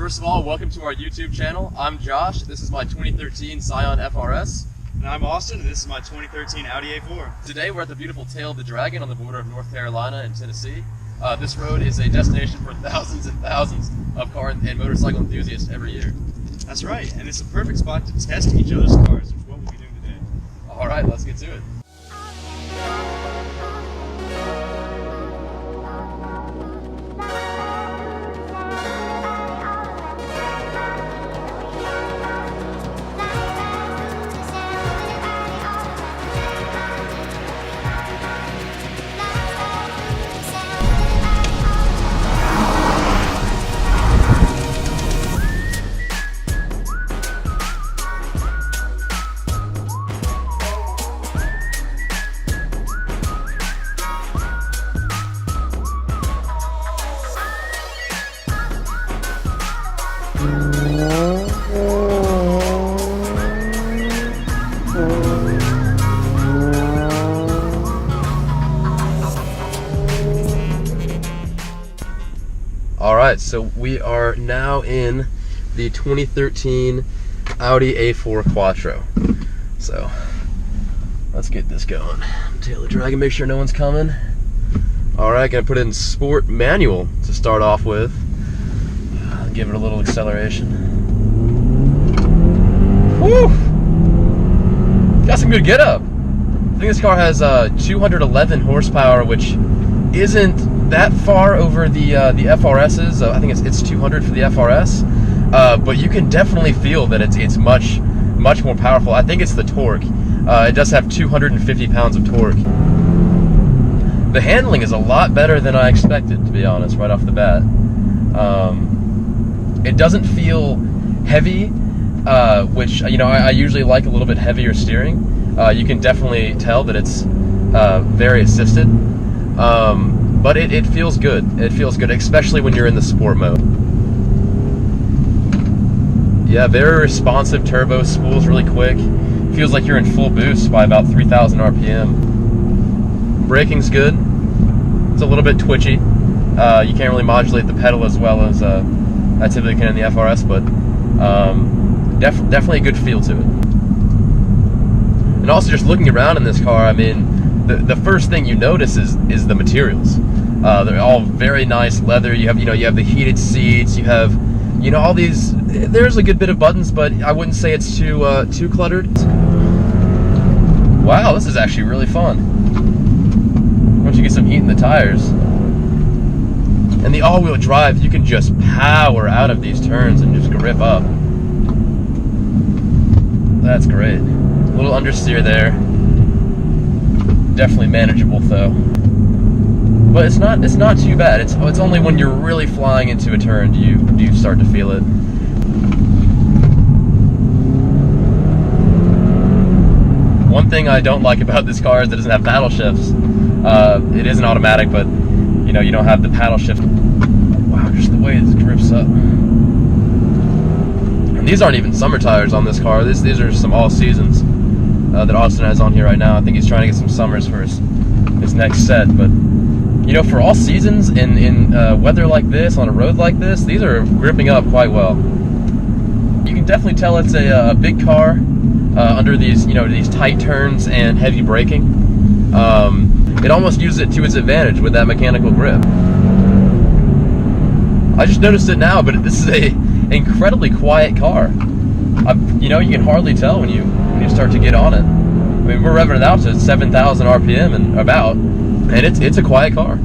First of all, welcome to our YouTube channel. I'm Josh. This is my 2013 Scion FRS. And I'm Austin, and this is my 2013 Audi A4. Today we're at the beautiful Tail of the Dragon on the border of North Carolina and Tennessee. This road is a destination for thousands and thousands of car and motorcycle enthusiasts every year. That's right, and it's a perfect spot to test each other's cars, which is what we'll be doing today. Alright, let's get to it. Alright, so we are now in the 2013 Audi A4 Quattro. So, let's get this going. Tail the Dragon, make sure no one's coming. Alright, gonna put it in sport manual to start off with. Give it a little acceleration. Woo! Got some good get up. I think this car has 211 horsepower, which isn't that far over the FRS's. I think it's 200 for the FRS, but you can definitely feel that it's much more powerful. I think it's the torque. It does have 250 pounds of torque. The handling is a lot better than I expected, to be honest, right off the bat. It doesn't feel heavy, which I usually like a little bit heavier steering. You can definitely tell that it's very assisted. But it feels good. It feels good, especially when you're in the sport mode. Yeah, very responsive turbo, spools really quick. Feels like you're in full boost by about 3,000 RPM. Braking's good. It's a little bit twitchy. You can't really modulate the pedal as well as I typically can in the FRS, but definitely a good feel to it. And also, just looking around in this car, I mean, the first thing you notice is the materials. They're all very nice leather. You have the heated seats. You have all these. There's a good bit of buttons, but I wouldn't say it's too cluttered. Wow, this is actually really fun. Once you get some heat in the tires, and the all-wheel drive, you can just power out of these turns and just grip up. That's great. A little understeer there. Definitely manageable though, but it's not too bad. It's only when you're really flying into a turn do you start to feel it. One thing I don't like about this car is it doesn't have paddle shifts. It is an automatic, but you don't have the paddle shift. Wow, just the way it grips up. And these aren't even summer tires on this car. These are some all seasons that Austin has on here right now. I think he's trying to get some summers for his next set, but for all seasons in weather like this, on a road like this, these are gripping up quite well. You can definitely tell it's a big car under these these tight turns and heavy braking. It almost uses it to its advantage with that mechanical grip. I just noticed it now, but this is a incredibly quiet car. You can hardly tell when you start to get on it. I mean, we're revving it out to 7,000 RPM and about, and it's a quiet car.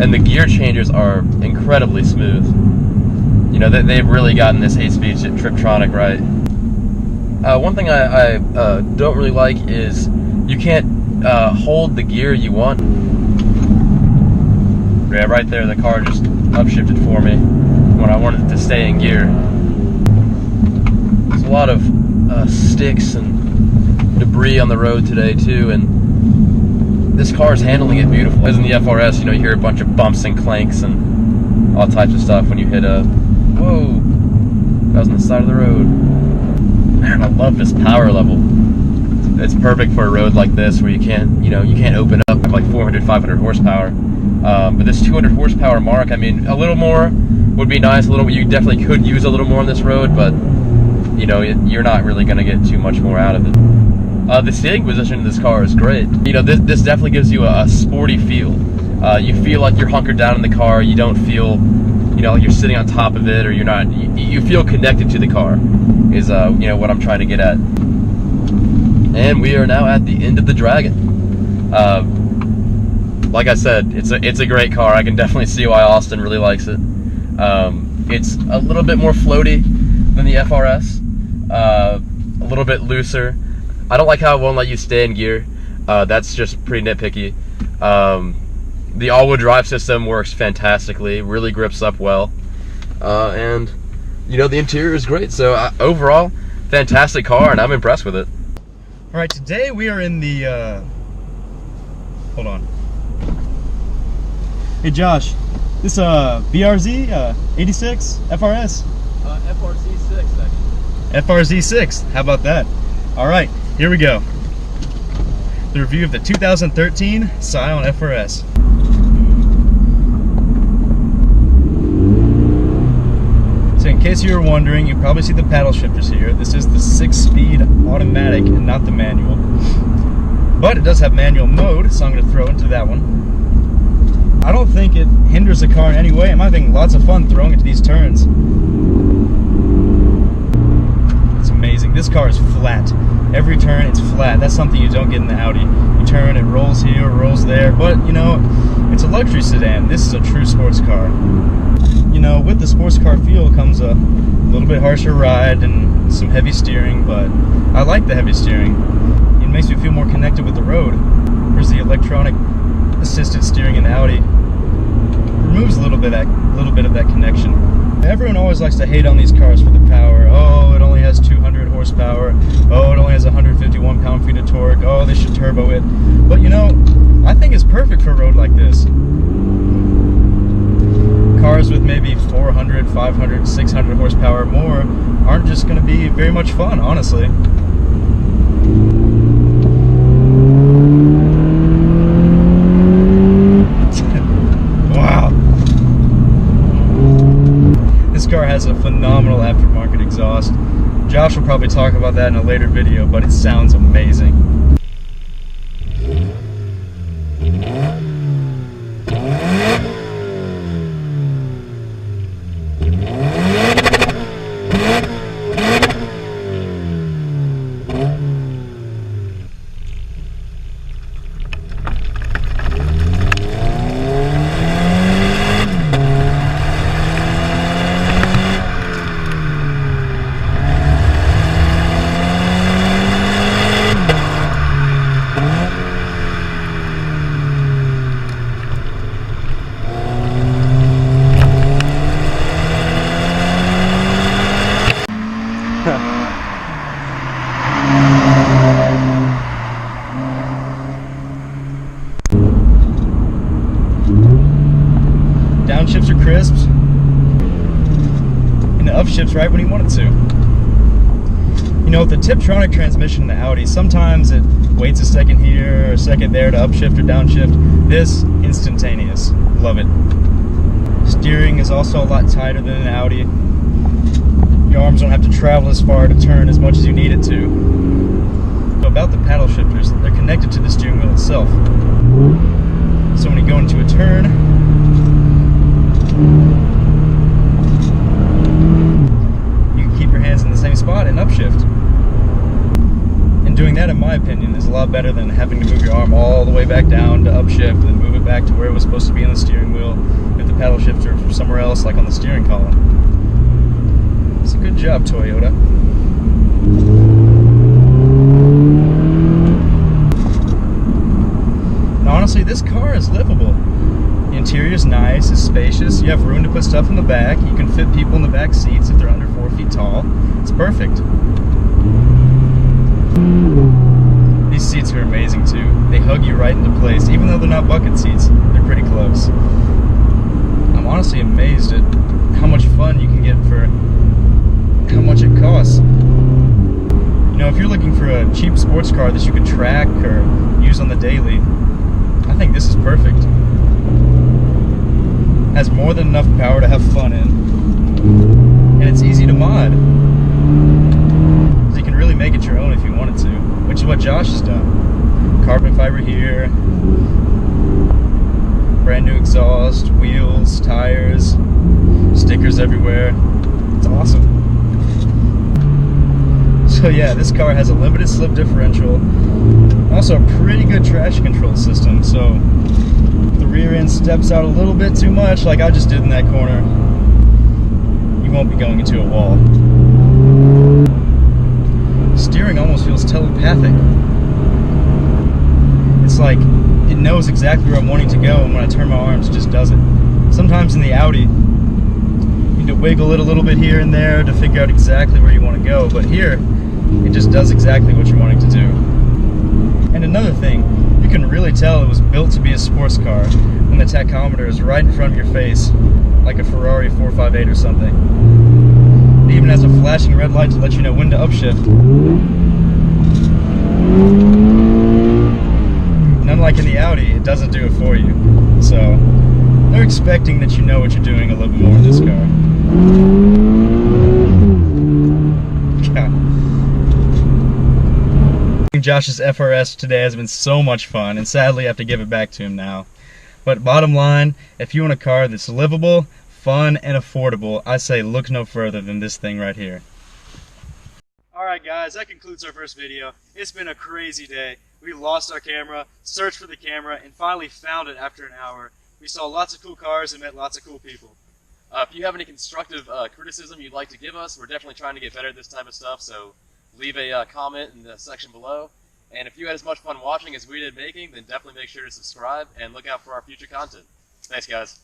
And the gear changes are incredibly smooth. They've really gotten this 8-speed Triptronic right. One thing I don't really like is you can't hold the gear you want. Yeah, right there the car just upshifted for me when I wanted it to stay in gear. There's a lot of sticks and debris on the road today too, and this car is handling it beautifully. As in the FRS, you hear a bunch of bumps and clanks and all types of stuff when you hit a, whoa, That was on the side of the road. Man, I love this power level. It's perfect for a road like this where you can't, you can't open up like 400, 500 horsepower. But this 200 horsepower mark, I mean, a little more would be nice. You definitely could use a little more on this road, but you're not really going to get too much more out of it. The steering position in this car is great. This definitely gives you a sporty feel. You feel like you're hunkered down in the car. You don't feel, like you're sitting on top of it, or you're not. You feel connected to the car. Is what I'm trying to get at. And we are now at the end of the Dragon. Like I said, it's a great car. I can definitely see why Austin really likes it. It's a little bit more floaty than the FRS. A little bit looser. I don't like how it won't let you stay in gear. That's just pretty nitpicky. The all-wheel drive system works fantastically, really grips up well. And, the interior is great. So overall, fantastic car, and I'm impressed with it. All right, today we are in the, hold on. Hey Josh, this BRZ 86 FRS? FRZ6, actually. FRZ6, how about that? All right, here we go. The review of the 2013 Scion FRS. So in case you were wondering, you probably see the paddle shifters here. This is the 6-speed automatic and not the manual. But it does have manual mode, so I'm going to throw into that one. I don't think it hinders the car in any way. I'm having lots of fun throwing it to these turns. It's amazing. This car is flat. Every turn it's flat. That's something you don't get in the Audi. You turn, it rolls here, rolls there, but it's a luxury sedan. This is a true sports car. With the sports car feel comes a little bit harsher ride and some heavy steering, but I like the heavy steering. It makes me feel more connected with the road. Whereas the electronic assisted steering in the Audi removes a little bit of that connection. Everyone always likes to hate on these cars for the power. Oh, it only has 200 horsepower. Oh, it only has 151 pound-feet of torque. Oh, they should turbo it. But I think it's perfect for a road like this. Cars with maybe 400, 500, 600 horsepower or more aren't just going to be very much fun, honestly. Wow. This car has a phenomenal aftermarket exhaust. Josh will probably talk about that in a later video, but it sounds amazing. Downshifts are crisp, and the upshifts right when you want it to. With the Tiptronic transmission in the Audi, sometimes it waits a second here, or a second there to upshift or downshift. This, instantaneous. Love it. Steering is also a lot tighter than an Audi. Your arms don't have to travel as far to turn as much as you need it to. So about the paddle shifters, they're connected to the steering wheel itself. So when you go into a turn, you can keep your hands in the same spot and upshift. And doing that, in my opinion, is a lot better than having to move your arm all the way back down to upshift and then move it back to where it was supposed to be on the steering wheel with the paddle shifter from somewhere else, like on the steering column. It's a good job, Toyota. And honestly, this car is livable. The interior is nice, it's spacious, you have room to put stuff in the back, you can fit people in the back seats if they're under 4 feet tall. It's perfect. These seats are amazing too. They hug you right into place, even though they're not bucket seats, they're pretty close. I'm honestly amazed at how much fun you can get for how much it costs. You know, if you're looking for a cheap sports car that you can track or use on the daily, I think this is perfect. Has more than enough power to have fun in, and it's easy to mod. So you can really make it your own if you wanted to, which is what Josh has done. Carbon fiber here, brand new exhaust, wheels, tires, stickers everywhere. It's awesome. So yeah, this car has a limited slip differential, also a pretty good traction control system. So if the rear end steps out a little bit too much, like I just did in that corner, you won't be going into a wall. Steering almost feels telepathic. It's like it knows exactly where I'm wanting to go, and when I turn my arms, it just does it. Sometimes in the Audi, you need to wiggle it a little bit here and there to figure out exactly where you want to go, but here, it just does exactly what you're wanting to do. And another thing, you can really tell it was built to be a sports car when the tachometer is right in front of your face, like a Ferrari 458 or something. It even has a flashing red light to let you know when to upshift. And unlike in the Audi, it doesn't do it for you. So, they're expecting that you know what you're doing a little bit more in this car. Josh's FRS today has been so much fun, and sadly I have to give it back to him now. But bottom line, if you want a car that's livable, fun, and affordable, I say look no further than this thing right here. Alright guys, that concludes our first video. It's been a crazy day. We lost our camera, searched for the camera, and finally found it after an hour. We saw lots of cool cars and met lots of cool people. If you have any constructive criticism you'd like to give us, we're definitely trying to get better at this type of stuff, so leave a comment in the section below. And if you had as much fun watching as we did making, then definitely make sure to subscribe and look out for our future content. Thanks, guys.